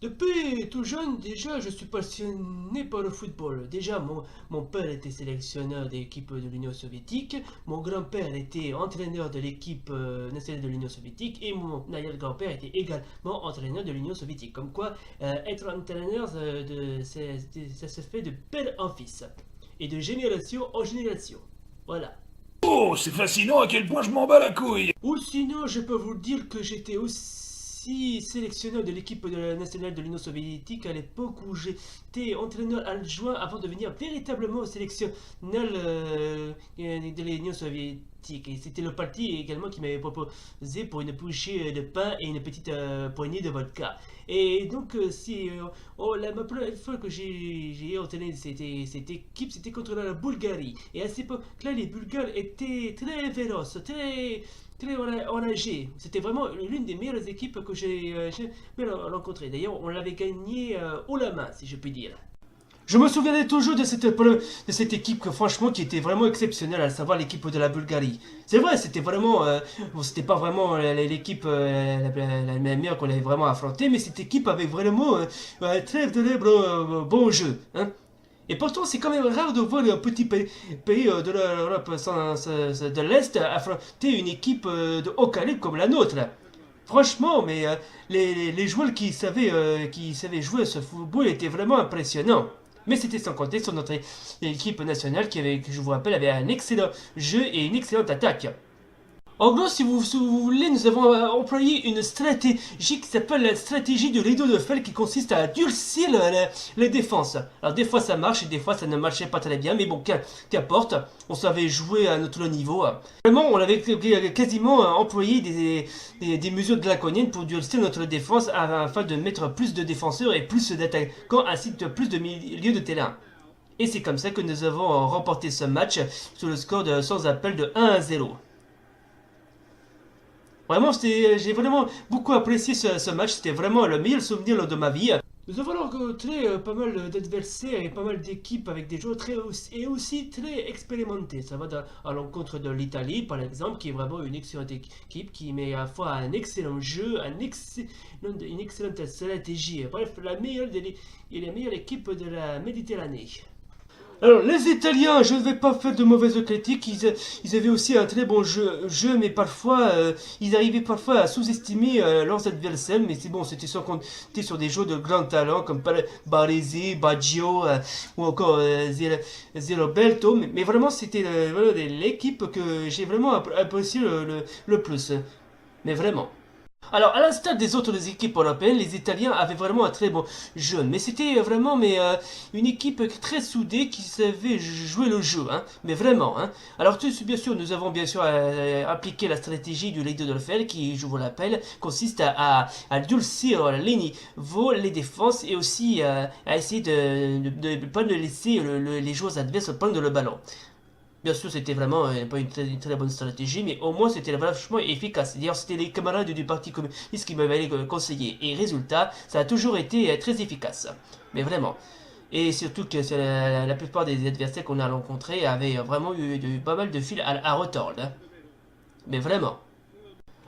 Depuis tout jeune, déjà, je suis passionné par le football. Déjà, mon père était sélectionneur de l'équipe de l'Union soviétique, mon grand-père était entraîneur de l'équipe nationale de l'Union soviétique et mon arrière-grand-père était également entraîneur de l'Union soviétique. Comme quoi, être entraîneur, ça se fait de père en fils et de génération en génération. Voilà. Oh, c'est fascinant à quel point je m'en bats la couille. Ou sinon, je peux vous dire que j'étais aussi sélectionneur de l'équipe de la nationale de l'Union soviétique à l'époque où j'étais entraîneur adjoint avant de devenir véritablement sélectionneur de l'Union soviétique. Et c'était le parti également qui m'avait proposé pour une bouchée de pain et une petite poignée de vodka. Et donc, la première fois que j'ai entraîné cette équipe, c'était contre la Bulgarie. Et à cette époque-là, les Bulgares étaient très féroces, très enragés. C'était vraiment l'une des meilleures équipes que j'ai jamais rencontrées. D'ailleurs, on l'avait gagné haut la main, si je puis dire. Je me souviendrai toujours de cette équipe que franchement qui était vraiment exceptionnelle, à savoir l'équipe de la Bulgarie. C'est vrai, c'était vraiment, bon, c'était pas vraiment l'équipe la meilleure qu'on avait vraiment affrontée, mais cette équipe avait vraiment un très bon jeu, hein. Et pourtant, c'est quand même rare de voir un petit pays de l'Europe de l'Est affronter une équipe de haut calibre comme la nôtre. Franchement, mais les joueurs qui savaient jouer à ce football étaient vraiment impressionnants. Mais c'était sans compter sur notre équipe nationale qui avait, que je vous rappelle, avait un excellent jeu et une excellente attaque. En gros, si vous voulez, nous avons employé une stratégie qui s'appelle la stratégie du rideau de fer qui consiste à durcir les défenses. Alors des fois ça marche et des fois ça ne marchait pas très bien, mais bon, qu'importe, on savait jouer à notre niveau. Vraiment, on avait quasiment employé des mesures draconiennes pour durcir notre défense afin de mettre plus de défenseurs et plus d'attaquants ainsi que plus de milieux de terrain. Et c'est comme ça que nous avons remporté ce match sur le score sans appel de 1-0. Vraiment, j'ai vraiment beaucoup apprécié ce match. C'était vraiment le meilleur souvenir de ma vie. Nous avons rencontré pas mal d'adversaires et pas mal d'équipes avec des joueurs et aussi très expérimentés. Ça va à l'encontre de l'Italie, par exemple, qui est vraiment une excellente équipe, qui met à la fois un excellent jeu, une excellente stratégie. Bref, la meilleure équipe de la Méditerranée. Alors, les Italiens, je ne vais pas faire de mauvaises critiques, ils avaient aussi un très bon jeu mais parfois, ils arrivaient parfois à sous-estimer leurs adversaires, mais c'est bon, c'était sans compter sur des joueurs de grand talent comme Baresi, Baggio ou encore Zeroberto, mais vraiment, c'était voilà, l'équipe que j'ai vraiment apprécié le plus, mais vraiment. Alors, à l'instar des autres équipes européennes, les Italiens avaient vraiment un très bon jeu. Mais c'était vraiment une équipe très soudée qui savait jouer le jeu. Hein, mais vraiment. Hein. Alors, bien sûr, nous avons bien sûr appliqué la stratégie du leader de le fer qui, je vous l'appelle, consiste à durcir les niveaux, les défenses et aussi à essayer de ne pas laisser les joueurs adverses prendre le ballon. Bien sûr, c'était vraiment pas une très bonne stratégie, mais au moins c'était vachement efficace. D'ailleurs, c'était les camarades du Parti communiste qui m'avaient conseillé. Et résultat, ça a toujours été très efficace. Mais vraiment. Et surtout que la plupart des adversaires qu'on a rencontrés avaient vraiment eu pas mal de fils à retordre. Hein. Mais vraiment.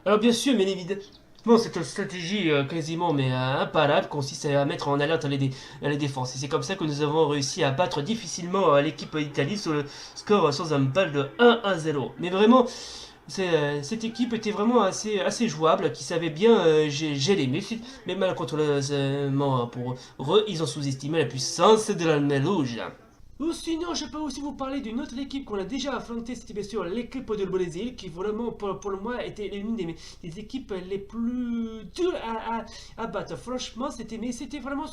Alors bien sûr, bien évidemment, cette stratégie quasiment imparable consiste à mettre en alerte les défenses. Et c'est comme ça que nous avons réussi à battre difficilement l'équipe d'Italie sur le score sans un bal de 1-0. Mais vraiment, cette équipe était vraiment assez jouable, qui savait bien gérer. Mais malheureusement pour eux, ils ont sous-estimé la puissance de l'armée rouge. Ou sinon, je peux aussi vous parler d'une autre équipe qu'on a déjà affrontée, c'était bien sûr l'équipe du Brésil, qui vraiment, pour moi, était l'une des équipes les plus dures à battre. Franchement, c'était vraiment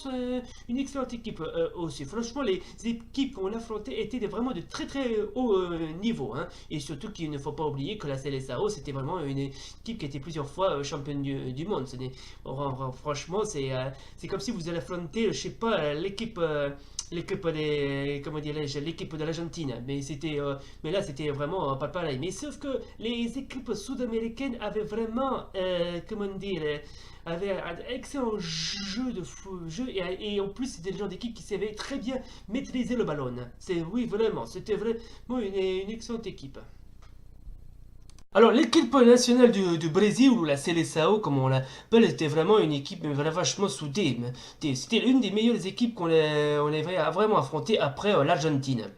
une excellente équipe aussi. Franchement, les équipes qu'on a affrontées étaient vraiment de très très haut niveau. Hein. Et surtout qu'il ne faut pas oublier que la CLSAO, c'était vraiment une équipe qui était plusieurs fois championne du monde. Franchement, c'est comme si vous allez affronter, je sais pas, l'équipe des, comment dirais-je, l'équipe de l'Argentine, mais là c'était vraiment pas pareil. Mais sauf que les équipes sud-américaines avaient vraiment, comment dire, avaient un excellent jeu et en plus c'était le genre d'équipe qui savait très bien maîtriser le ballon. Oui vraiment, c'était vraiment une excellente équipe. Alors, l'équipe nationale du Brésil, ou la Seleção, comme on l'appelle, était vraiment une équipe vachement soudée. C'était l'une des meilleures équipes on avait vraiment affrontées après l'Argentine.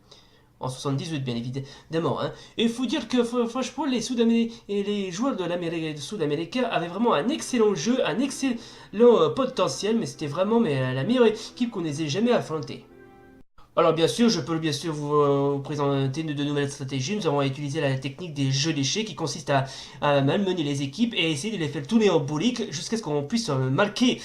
En 78, bien évidemment. Hein. Et il faut dire que, franchement, les joueurs de l'Amérique sud-américaine avaient vraiment un excellent jeu, un excellent potentiel, mais c'était vraiment la meilleure équipe qu'on ait jamais affrontée. Alors bien sûr, je peux bien sûr vous présenter de nouvelles stratégies. Nous avons utilisé la technique des jeux d'échecs qui consiste à malmener les équipes et essayer de les faire tourner en bourrique jusqu'à ce qu'on puisse marquer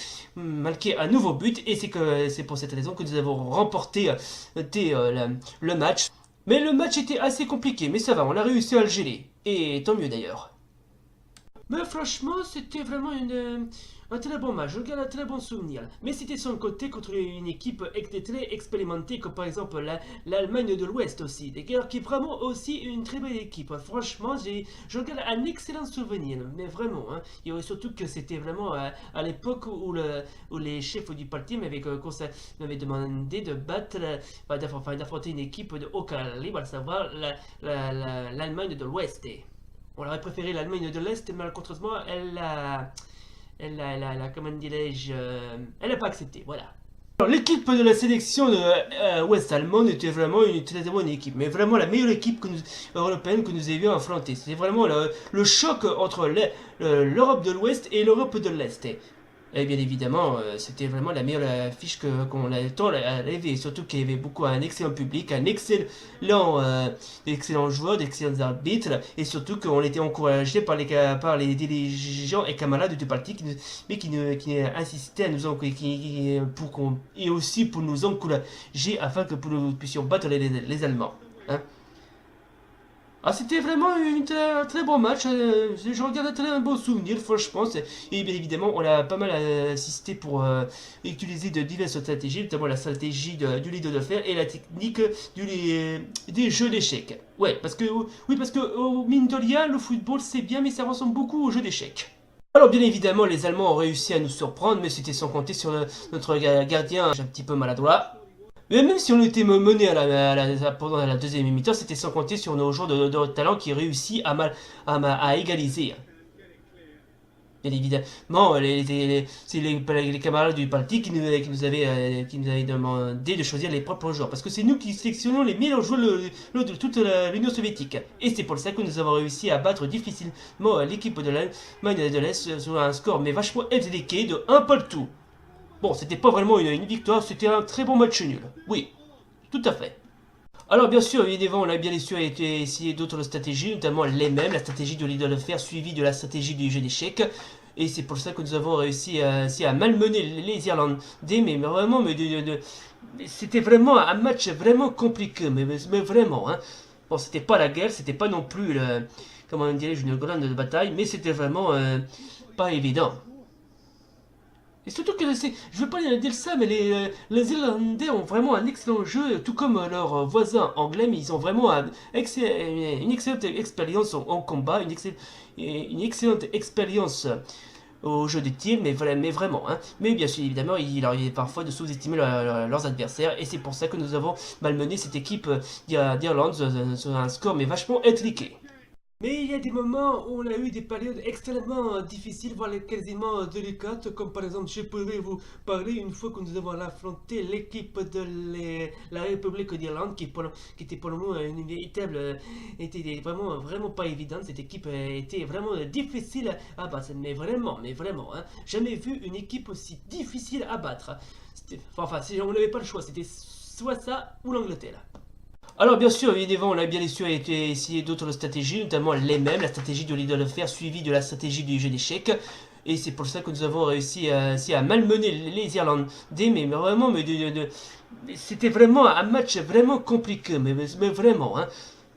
un nouveau but. Et c'est pour cette raison que nous avons remporté le match. Mais le match était assez compliqué, mais ça va, on a réussi à le gérer. Et tant mieux d'ailleurs. Mais franchement, c'était vraiment un très bon match, je garde un très bon souvenir. Mais c'était son côté contre une équipe très expérimentée, comme par exemple l'Allemagne de l'Ouest aussi. D'ailleurs, qui est vraiment aussi une très belle équipe. Franchement, je garde un excellent souvenir, mais vraiment. Hein. Et surtout que c'était vraiment à l'époque où les chefs du parti m'avaient demandé de d'affronter une équipe de haut calibre, à savoir l'Allemagne de l'Ouest. On aurait préféré l'Allemagne de l'Est, mais malheureusement, comment dirais-je, elle n'a pas accepté, voilà. Alors, l'équipe de la sélection de Ouest allemande était vraiment une très bonne équipe, mais vraiment la meilleure équipe européenne que nous avions affrontée. C'était vraiment le choc entre l'Europe de l'Ouest et l'Europe de l'Est. Et bien évidemment, c'était vraiment la meilleure affiche qu'on a le temps à rêver. Surtout qu'il y avait un excellent public, d'excellents joueurs, d'excellents arbitres. Et surtout qu'on était encouragé par les dirigeants et camarades du parti qui insistaient à nous encourager, et aussi pour nous encourager afin que nous puissions battre les Allemands. Hein. Ah, c'était vraiment un très bon match. Je regarde un très bon souvenir, franchement. Et bien évidemment, on a pas mal assisté pour utiliser de diverses stratégies, notamment la stratégie du leader de fer et la technique des jeux d'échecs. Ouais, parce que mine de rien, le football c'est bien, mais ça ressemble beaucoup au jeu d'échecs. Alors bien évidemment, les Allemands ont réussi à nous surprendre, mais c'était sans compter sur notre gardien un petit peu maladroit. Mais même si on était mené pendant la deuxième mi-temps, c'était sans compter sur nos joueurs de talent qui réussit à égaliser. Bien évidemment, c'est les camarades du parti qui nous avaient demandé de choisir les propres joueurs. Parce que c'est nous qui sélectionnons les meilleurs joueurs de toute l'Union soviétique. Et c'est pour ça que nous avons réussi à battre difficilement l'équipe de l'Allemagne de l'Est sur un score mais vachement élevé de 1 partout. Bon, c'était pas vraiment une victoire, c'était un très bon match nul. Oui, tout à fait. Alors bien sûr, évidemment, on a bien sûr essayé d'autres stratégies, notamment les mêmes, la stratégie de leader de fer suivie de la stratégie du jeu d'échecs. Et c'est pour ça que nous avons réussi à malmener les Irlandais, mais vraiment, c'était vraiment un match vraiment compliqué, mais vraiment. Hein. Bon, c'était pas la guerre, c'était pas non plus, comment dirais-je, une grande bataille, mais c'était vraiment pas évident. Et surtout que je veux pas dire ça, mais les Irlandais ont vraiment un excellent jeu, tout comme leurs voisins anglais, mais ils ont vraiment une excellente expérience en combat, une excellente expérience au jeu de tir, mais vraiment. Hein. Mais bien sûr, évidemment, il arrive parfois de sous-estimer leurs adversaires, et c'est pour ça que nous avons malmené cette équipe d'Irlande sur un score mais vachement intriqué. Mais il y a des moments où on a eu des périodes extrêmement difficiles, voire quasiment délicates, comme par exemple, je pourrais vous parler une fois que nous avons affronté l'équipe de la République d'Irlande, qui était pour nous une véritable, était vraiment pas évidente. Cette équipe était vraiment difficile à battre, mais vraiment, hein, jamais vu une équipe aussi difficile à battre. Enfin, si on n'avait pas le choix, c'était soit ça ou l'Angleterre. Alors bien sûr, évidemment, on a bien sûr essayé d'autres stratégies, notamment les mêmes, la stratégie de l'idole de fer suivie de la stratégie du jeu d'échecs. Et c'est pour ça que nous avons réussi à malmener les Irlandais, mais vraiment, c'était vraiment un match vraiment compliqué, mais vraiment. Hein.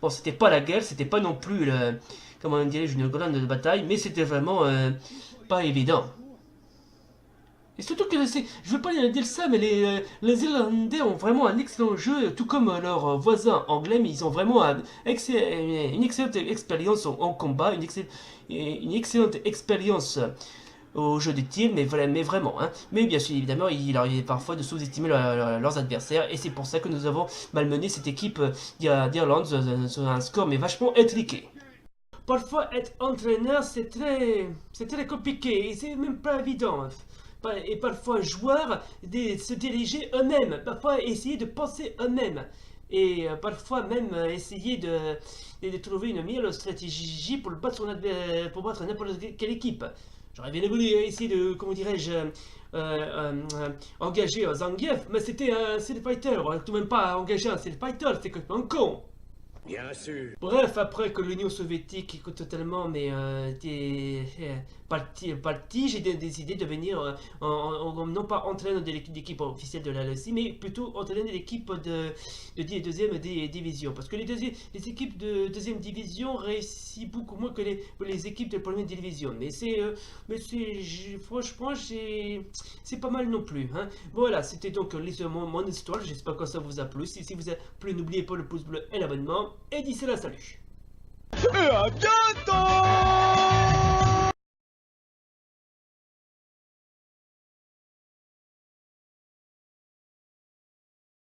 Bon, c'était pas la guerre, c'était pas non plus, comment dirais-je, une grande bataille, mais c'était vraiment pas évident. Et surtout que, je veux pas dire ça, mais les Irlandais ont vraiment un excellent jeu, tout comme leurs voisins anglais, mais ils ont vraiment une excellente expérience en combat, une excellente expérience au jeu de tir, mais vraiment. Hein. Mais bien sûr, évidemment, il arrive parfois de sous-estimer leurs adversaires, et c'est pour ça que nous avons malmené cette équipe d'Irlande sur un score mais vachement intriqué. Parfois, être entraîneur, c'est très compliqué, et c'est même pas évident. Et parfois joueurs de se diriger eux-mêmes, parfois essayer de penser eux-mêmes, et parfois même essayer de trouver une meilleure stratégie pour battre n'importe quelle équipe. J'aurais bien voulu essayer de, comment dirais-je, engager Zangief, mais c'était un Street Fighter, on n'a tout de même pas engagé un Street Fighter, c'était complètement con. Bien sûr. Bref, après que l'Union soviétique est totalement partie, j'ai décidé de venir non pas entraîner de l'équipe officielle de la Russie, mais plutôt entraîner l'équipe de deuxième division. Parce que les équipes de deuxième division réussissent beaucoup moins que les équipes de première division. Mais franchement, c'est pas mal non plus. Hein. Voilà, c'était donc mon histoire. J'espère que ça vous a plu. Si vous a plu, n'oubliez pas le pouce bleu et l'abonnement. Et d'ici là, salut! Et à bientôt!